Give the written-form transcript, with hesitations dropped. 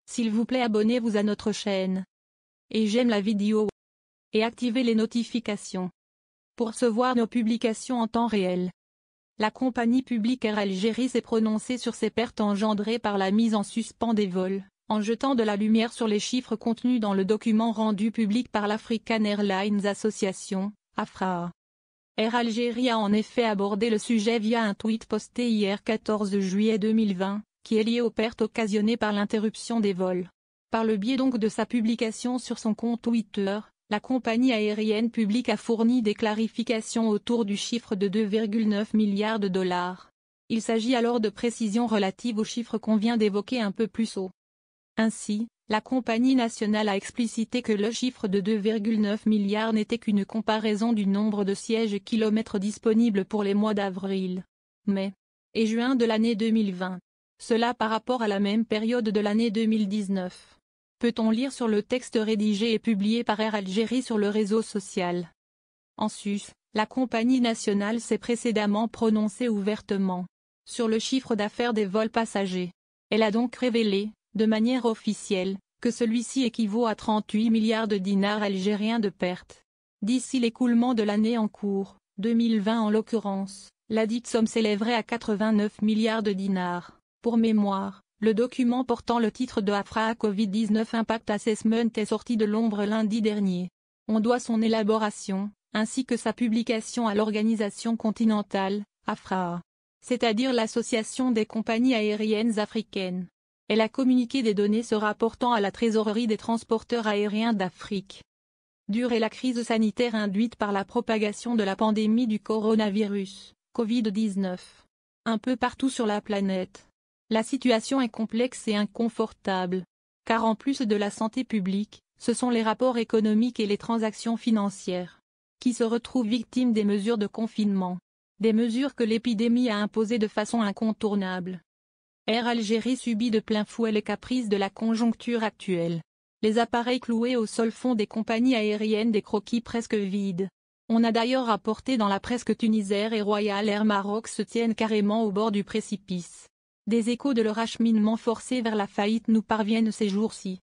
S'il vous plaît, abonnez-vous à notre chaîne. Et j'aime la vidéo. Et activez les notifications pour recevoir nos publications en temps réel. La compagnie publique Air Algérie s'est prononcée sur ces pertes engendrées par la mise en suspens des vols, en jetant de la lumière sur les chiffres contenus dans le document rendu public par l'African Airlines Association, AFRA. Air Algérie a en effet abordé le sujet via un tweet posté hier 14 juillet 2020, qui est lié aux pertes occasionnées par l'interruption des vols. Par le biais donc de sa publication sur son compte Twitter, la compagnie aérienne publique a fourni des clarifications autour du chiffre de 2,9 milliards de dollars. Il s'agit alors de précisions relatives au chiffre qu'on vient d'évoquer un peu plus haut. Ainsi, la compagnie nationale a explicité que le chiffre de 2,9 milliards n'était qu'une comparaison du nombre de sièges kilomètres disponibles pour les mois d'avril, mai et juin de l'année 2020. Cela par rapport à la même période de l'année 2019. Peut-on lire sur le texte rédigé et publié par Air Algérie sur le réseau social. En sus, la compagnie nationale s'est précédemment prononcée ouvertement sur le chiffre d'affaires des vols passagers. Elle a donc révélé, de manière officielle, que celui-ci équivaut à 38 milliards de dinars algériens de pertes. D'ici l'écoulement de l'année en cours, 2020 en l'occurrence, ladite somme s'élèverait à 89 milliards de dinars. Pour mémoire, le document portant le titre de AFRA Covid-19 Impact Assessment est sorti de l'ombre lundi dernier. On doit son élaboration, ainsi que sa publication à l'organisation continentale, AFRA, c'est-à-dire l'Association des compagnies aériennes africaines. Elle a communiqué des données se rapportant à la trésorerie des transporteurs aériens d'Afrique. Dure est la crise sanitaire induite par la propagation de la pandémie du coronavirus, Covid-19. Un peu partout sur la planète. La situation est complexe et inconfortable, car en plus de la santé publique, ce sont les rapports économiques et les transactions financières qui se retrouvent victimes des mesures de confinement, des mesures que l'épidémie a imposées de façon incontournable. Air Algérie subit de plein fouet les caprices de la conjoncture actuelle. Les appareils cloués au sol font des compagnies aériennes des croquis presque vides. On a d'ailleurs rapporté dans la presse que Tunisair et Royal Air Maroc se tiennent carrément au bord du précipice. Des échos de leur acheminement forcé vers la faillite nous parviennent ces jours-ci.